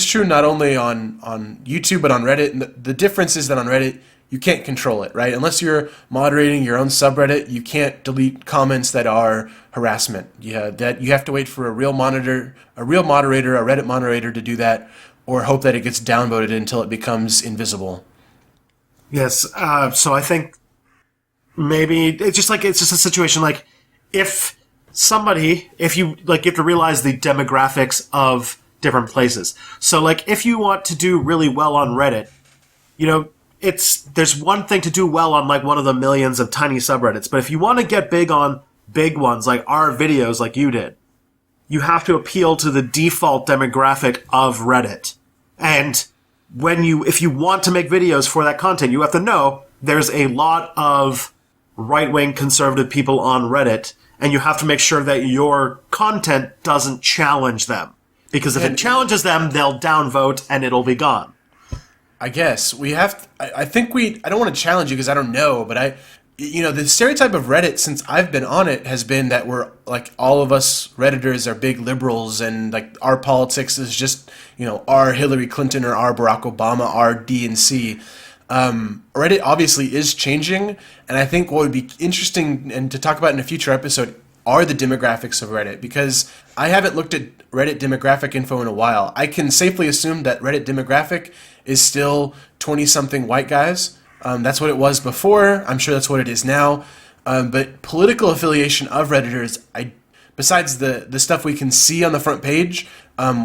true not only on YouTube, but on Reddit. And the difference is that on Reddit, you can't control it, right? Unless you're moderating your own subreddit, you can't delete comments that are harassment. That you have to wait for a real moderator, a Reddit moderator to do that, or hope that it gets downvoted until it becomes invisible. Yes. So I think maybe it's just a situation like if you have to realize the demographics of different places. So like if you want to do really well on Reddit, there's one thing to do well on like one of the millions of tiny subreddits, but if you want to get big on big ones like our videos like you did, you have to appeal to the default demographic of Reddit. And if you want to make videos for that content, you have to know there's a lot of right-wing conservative people on Reddit, and you have to make sure that your content doesn't challenge them. Because if it challenges them, they'll downvote and it'll be gone. I guess we have. I don't want to challenge you because I don't know, but the stereotype of Reddit since I've been on it has been that we're like all of us Redditors are big liberals and like our politics is just our Hillary Clinton or our Barack Obama, our DNC. Reddit obviously is changing, and I think what would be interesting and to talk about in a future episode are the demographics of Reddit, because I haven't looked at Reddit demographic info in a while. I can safely assume that Reddit demographic is still 20-something white guys. That's what it was before. I'm sure that's what it is now. But political affiliation of Redditors, besides the stuff we can see on the front page,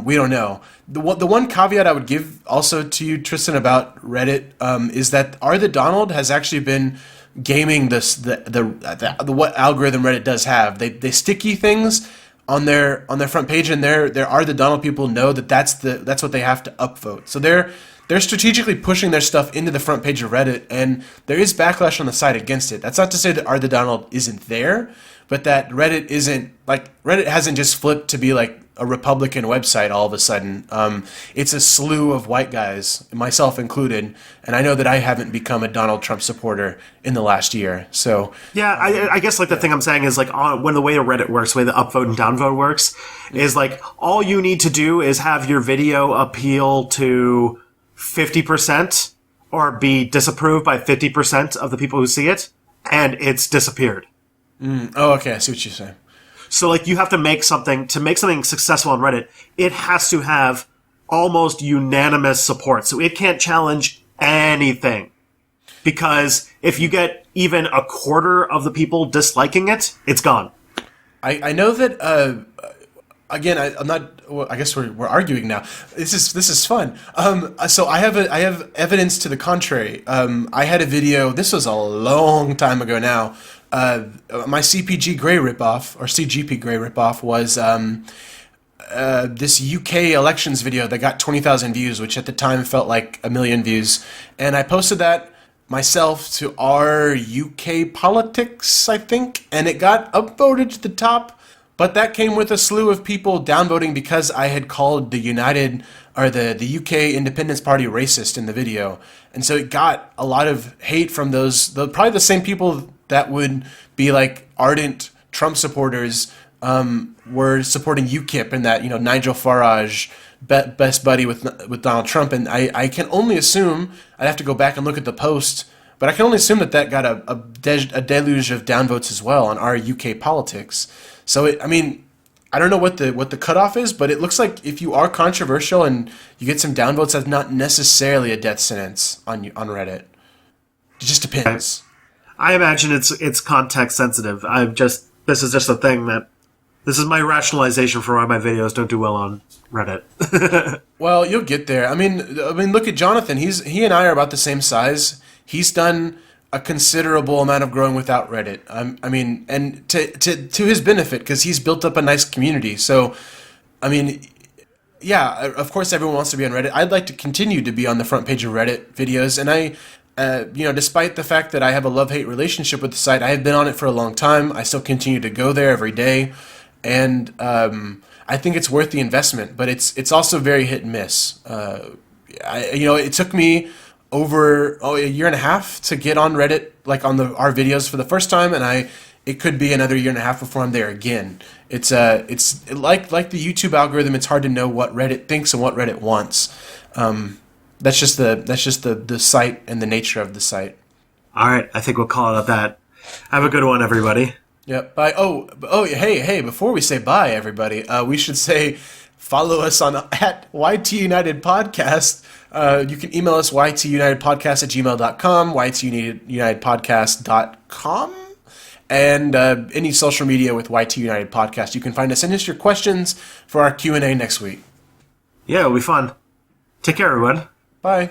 we don't know. The one caveat I would give also to you, Tristan, about Reddit is that R the Donald has actually been gaming the what algorithm Reddit does have. They sticky things on their front page, and their R the Donald people know that's what they have to upvote. So they're strategically pushing their stuff into the front page of Reddit, and there is backlash on the side against it. That's not to say that R the Donald isn't there, but that Reddit hasn't just flipped to be like a Republican website all of a sudden. It's a slew of white guys, myself included, and I know that I haven't become a Donald Trump supporter in the last year. So yeah, I guess like the thing I'm saying is like when the way Reddit works, the way the upvote and downvote works, is like all you need to do is have your video appeal to 50% or be disapproved by 50% of the people who see it, and it's disappeared. Oh, okay, I see what you're saying. So, like, you have to make something successful on Reddit. It has to have almost unanimous support. So it can't challenge anything. Because if you get even a quarter of the people disliking it, it's gone. I know that, again, I'm not, well, I guess we're arguing now. This is fun. So I have evidence to the contrary. I had a video, this was a long time ago now. My CPG Grey ripoff, or CGP Grey ripoff, was this UK elections video that got 20,000 views, which at the time felt like 1 million views. And I posted that myself to our UK politics, I think, and it got upvoted to the top. But that came with a slew of people downvoting because I had called the the UK Independence Party racist in the video. And so it got a lot of hate from probably the same people that would be like ardent Trump supporters were supporting UKIP and that, Nigel Farage, best buddy with Donald Trump. And I can only assume, I'd have to go back and look at the post, but I can only assume that got a deluge of downvotes as well on our UK politics. So, I don't know what the cutoff is, but it looks like if you are controversial and you get some downvotes, that's not necessarily a death sentence on Reddit. It just depends. I imagine it's context sensitive. This is just a thing this is my rationalization for why my videos don't do well on Reddit. Well, you'll get there. I mean, look at Jonathan. He and I are about the same size. He's done a considerable amount of growing without Reddit. And to his benefit, because he's built up a nice community. So, yeah, of course everyone wants to be on Reddit. I'd like to continue to be on the front page of Reddit videos, and despite the fact that I have a love-hate relationship with the site, I have been on it for a long time. I still continue to go there every day, and I think it's worth the investment. But it's also very hit and miss. It took me over a year and a half to get on Reddit, like on our videos for the first time, and it could be another year and a half before I'm there again. It's like the YouTube algorithm. It's hard to know what Reddit thinks and what Reddit wants. That's just the site and the nature of the site. All right, I think we'll call it at that. Have a good one, everybody. Yep. Bye. Hey! Before we say bye, everybody, we should say follow us on at YT United Podcast. You can email us ytunitedpodcast@gmail.com, ytunitedpodcast.com, and any social media with YT United Podcast. You can find us. Send us your questions for our Q&A next week. Yeah, it'll be fun. Take care, everyone. Bye.